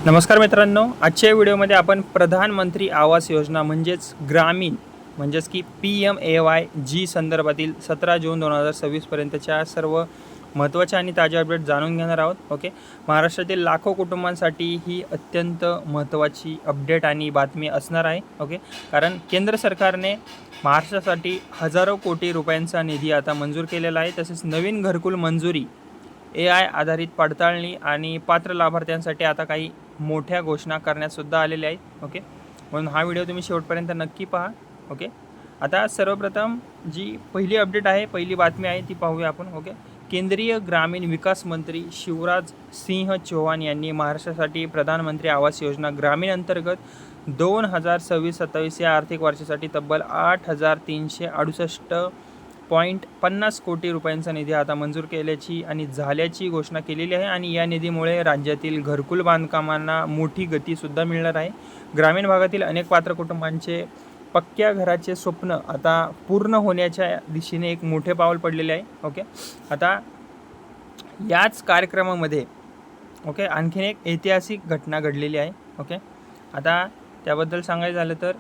नमस्कार मित्रांनो, आजच्या व्हिडिओमध्ये आपण प्रधानमंत्री आवास योजना म्हणजेच ग्रामीण म्हणजेच की PMAY संदर्भातील 17 जून 2026 पर्यंतच्या सर्व महत्त्वाच्या आणि ताज्या अपडेट जाणून घेणार आहोत. ओके, महाराष्ट्रातील लाखो कुटुंबांसाठी ही अत्यंत महत्त्वाची अपडेट आणि बातमी असणार आहे. ओके, कारण केंद्र सरकारने महाराष्ट्रासाठी हजारो कोटी रुपयांचा निधी आता मंजूर केलेला आहे. तसेच नवीन घरकुल मंजुरी, AI आधारित पडताळणी आणि पात्र लाभार्थ्यांसाठी आता काही मोठ्या घोषणा करण्यातसुद्धा आलेल्या आहेत. ओके, म्हणून हा व्हिडिओ तुम्ही शेवटपर्यंत नक्की पहा. ओके, आता सर्वप्रथम जी पहिली अपडेट आहे, पहिली बातमी आहे ती पाहूया आपण. ओके, केंद्रीय ग्रामीण विकास मंत्री शिवराज सिंह चौहान यांनी महाराष्ट्रासाठी प्रधानमंत्री आवास योजना ग्रामीण अंतर्गत 2026-27 या आर्थिक वर्षासाठी तब्बल 8,368.50 कोटी रुपयांचा निधी आता मंजूर केल्याची आणि झाल्याची घोषणा केलेली आहे. आणि या निधीमुळे राज्यातील घरकुल बांधकामांना मोठी गतीसुद्धा मिळणार आहे. ग्रामीण भागातील अनेक पात्र कुटुंबांचे पक्क्या घराचे स्वप्न आता पूर्ण होण्याच्या दिशेने एक मोठे पाऊल पडलेले आहे. ओके, आता याच कार्यक्रमामध्ये आणखीन एक ऐतिहासिक घटना घडलेली आहे. ओके, आता त्याबद्दल सांगायचं झालं तर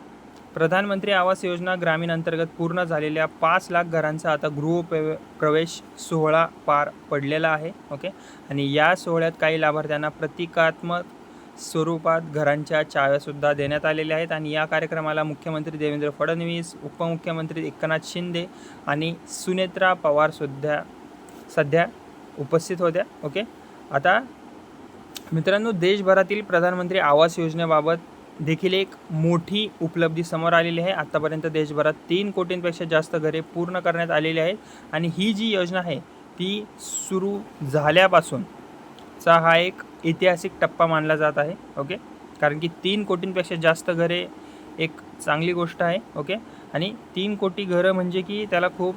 प्रधानमंत्री आवास योजना ग्रामीण अंतर्गत पूर्ण झालेल्या 5 लाख घरांचा आता गृहप्रवेश सोहळा पार पडलेला आहे. ओके, आणि या सोहळ्यात काही लाभार्थ्यांना प्रतिकात्मक स्वरूपात घरांच्या चाव्यासुद्धा देण्यात आलेल्या आहेत. आणि या कार्यक्रमाला मुख्यमंत्री देवेंद्र फडणवीस, उपमुख्यमंत्री एकनाथ शिंदे आणि सुनेत्रा पवारसुद्धा सध्या उपस्थित होत्या. ओके, आता मित्रांनो, देशभरातील प्रधानमंत्री आवास योजनेबाबत देखील एक मोठी उपलब्धी समोर आलेली आहे. आत्तापर्यंत देशभरात 3 कोटींपेक्षा जास्त घरे पूर्ण करण्यात आलेली आहेत. आणि ही जी योजना आहे ती सुरू झाल्यापासूनचा हा एक ऐतिहासिक टप्पा मानला जात आहे. ओके, कारण की 3 कोटींपेक्षा जास्त घरे एक चांगली गोष्ट आहे. ओके, आणि 3 कोटी घरं म्हणजे की त्याला खूप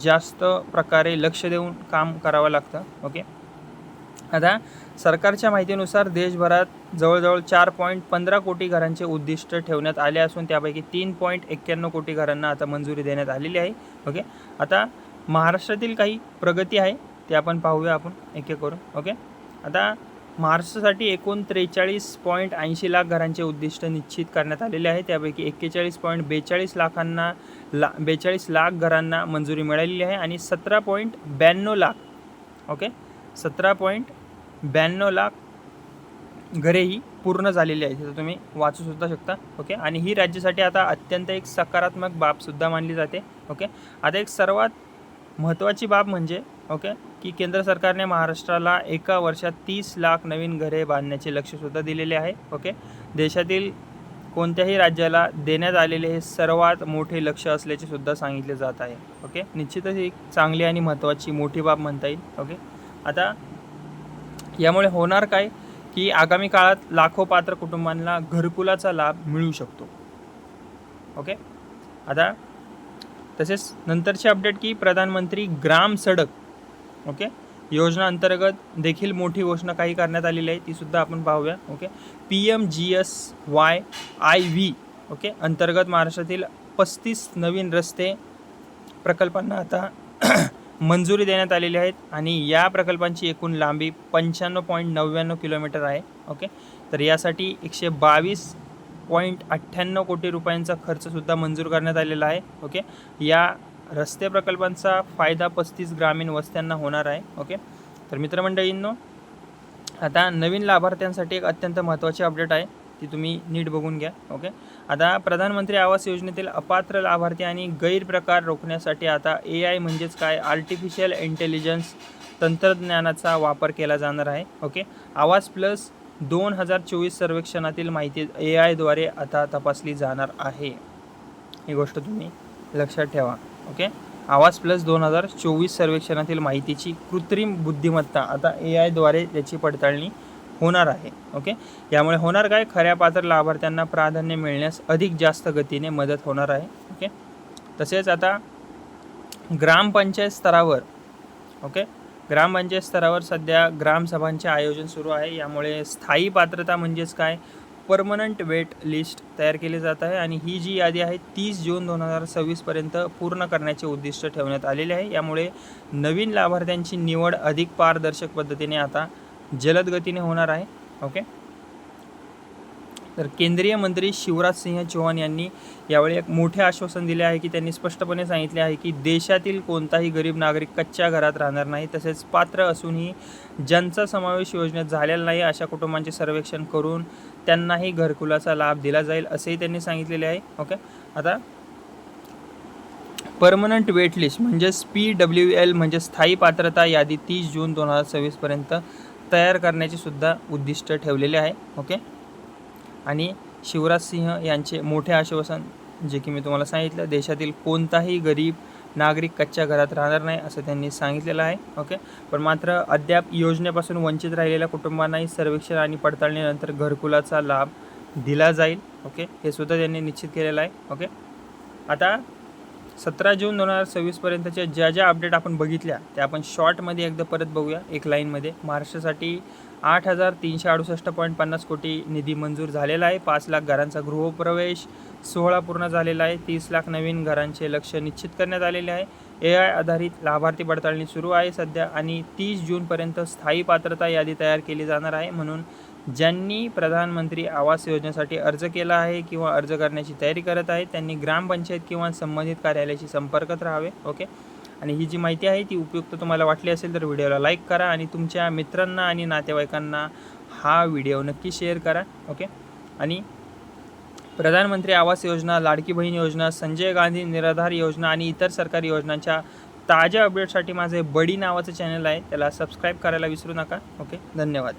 जास्त प्रकारे लक्ष देऊन काम करावं लागतं. ओके, आता सरकारच्या माहितीनुसार देशभरात जवळजवळ 4.15 कोटी घरांचे उद्दिष्ट ठेवण्यात आले असून त्यापैकी 3.91 कोटी घरांना आता मंजुरी देण्यात आलेली आहे. ओके, आता महाराष्ट्रातील काही प्रगती आहे ते आपण पाहूया आपण एक एक करून. ओके, आता महाराष्ट्रासाठी एकूण 43.80 लाख घरांचे उद्दिष्ट निश्चित करण्यात आलेले आहे. त्यापैकी 41.42 लाख घरांना मंजुरी मिळालेली आहे. आणि 17.92 लाख 17.92 लाख घरे ही पूर्ण झालेली आहेत. तर तुम्ही वाचूसुद्धा शकता. ओके, आणि ही राज्यासाठी आता अत्यंत एक सकारात्मक बाबसुद्धा मानली जाते. ओके, आता एक सर्वात महत्त्वाची बाब म्हणजे की केंद्र सरकारने महाराष्ट्राला एका वर्षात 30 लाख नवीन घरे बांधण्याचे लक्ष्यसुद्धा दिलेले आहे. ओके, देशातील कोणत्याही राज्याला देण्यात आलेले हे सर्वात मोठे लक्ष्य असल्याचे सुद्धा सांगितले जात आहे. ओके, निश्चितच एक चांगली आणि महत्त्वाची मोठी बाब म्हणता येईल. ओके, आता यामुळे होणार काय की आगामी काळात लाखो पात्र कुटुंबांना घरकुलाचा लाभ मिळू शकतो. ओके, आता तसेच नंतरची अपडेट की प्रधानमंत्री ग्राम सडक योजना अंतर्गत देखील मोठी घोषणा काही करण्यात आलेली आहे, ती सुद्धा आपण पाहूया. ओके, PMGSYIV अंतर्गत महाराष्ट्रातील 35 नवीन रस्ते प्रकल्पांना आता मंजुरी देण्यात आलेली आहेत. आणि या प्रकल्पांची एकूण लांबी 95.99 किलोमीटर आहे. ओके, तर यासाठी 122.98 कोटी रुपयांचा खर्चसुद्धा मंजूर करण्यात आलेला आहे. ओके, या रस्ते प्रकल्पांचा फायदा 35 ग्रामीण वस्त्यांना होणार आहे. ओके, तर मित्रमंडळींनो, आता नवीन लाभार्थ्यांसाठी एक अत्यंत महत्त्वाची अपडेट आहे, ती तुम्ही नीट बघून घ्या. ओके, आता प्रधानमंत्री आवास योजनेतील अपात्र लाभार्थी आणि गैरप्रकार रोखण्यासाठी आता AI म्हणजेच काय, आर्टिफिशियल इंटेलिजन्स तंत्रज्ञानाचा वापर केला जाणार आहे. ओके, आवास प्लस 2024 सर्वेक्षणातील माहिती AI द्वारे आता तपासली जाणार आहे. ही गोष्ट तुम्ही लक्षात ठेवा. ओके, आवास प्लस 2024 सर्वेक्षणातील माहितीची कृत्रिम बुद्धिमत्ता आता AI द्वारे त्याची पडताळणी होणार आहे. ओके, यामुळे होणार काय, खऱ्या पात्र लाभार्थ्यांना प्राधान्य मिळण्यास अधिक जास्त गतीने मदत होणार आहे. ओके, तसेच आता ग्रामपंचायत स्तरावर सध्या ग्रामसभांचे आयोजन सुरू आहे. यामुळे स्थायी पात्रता म्हणजेच काय, परमनंट वेट लिस्ट तयार केली जात आहे. आणि ही जी यादी आहे 30 जून 2026 पर्यंत पूर्ण करण्याचे उद्दिष्ट ठेवण्यात आलेले आहे. यामुळे नवीन लाभार्थ्यांची निवड अधिक पारदर्शक पद्धतीने आता जलद गतीने होणार आहे. ओके, तर केंद्रीय मंत्री शिवराज सिंह चौहान यांनी यावेळी एक मोठे आश्वासन दिले आहे की त्यांनी स्पष्टपणे सांगितले आहे की देशातील कोणताही गरीब नागरिक कच्च्या घरात राहणार नाही, तसेच पात्र असूनही ज्यांचा समावेश योजनेत झालेला नाही अशा कुटुंबांचे सर्वेक्षण करून त्यांनाही घरकुलाचा लाभ दिला जाईल असेही त्यांनी सांगितलेले आहे. ओके, आता परमनंट वेटलिस्ट म्हणजेच PWL म्हणजे स्थायी पात्रता यादी 30 जून 2026 पर्यंत तयार करण्याचे सुद्धा उद्दिष्ट ठेवलेले आहे. ओके, आणि शिवराज सिंह यांचे मोठे आश्वासन जे की मी तुम्हाला सांगितलं, देशातील कोणताही गरीब नागरिक कच्च्या घरात राहणार नाही असं त्यांनी सांगितलेलं आहे. ओके, पण मात्र अद्याप योजनेपासून वंचित राहिलेल्या कुटुंबांनाही सर्वेक्षण आणि पडताळणीनंतर घरकुलाचा लाभ दिला जाईल. ओके, हे सुद्धा त्यांनी निश्चित केलेलं आहे. ओके, आता 17 जून 2026 पर्यंतच्या ज्या अपडेट आपण बघितल्या त्या आपण शॉर्टमध्ये एकदा परत बघूया एक लाईनमध्ये. महाराष्ट्रासाठी 8,368.50 कोटी निधी मंजूर झालेला आहे. 5 लाख घरांचा गृहप्रवेश सोहळा पूर्ण झालेला आहे. 30 लाख नवीन घरांचे लक्ष्य निश्चित करण्यात आलेले आहे. AI आधारित लाभार्थी पडताळणी सुरू आहे सध्या आणि 30 जूनपर्यंत स्थायी पात्रता यादी तयार केली जाणार आहे. म्हणून ज्यांनी प्रधानमंत्री आवास योजनेसाठी अर्ज केला आहे किंवा अर्ज करण्याची तयारी करत आहेत त्यांनी ग्रामपंचायत किंवा संबंधित कार्यालयाशी संपर्कात राहावे. ओके, आणि ही जी माहिती आहे ती उपयुक्त तुम्हाला वाटली असेल तर व्हिडिओला लाईक करा आणि तुमच्या मित्रांना आणि नातेवाईकांना हा व्हिडिओ नक्की शेअर करा. ओके, आणि प्रधानमंत्री आवास योजना, लाडकी बहीण योजना, संजय गांधी निराधार योजना आणि इतर सरकारी योजनांच्या ताज्या अपडेटसाठी माझे बडी नावाचं चॅनल आहे, त्याला सबस्क्राईब करायला विसरू नका. ओके, धन्यवाद.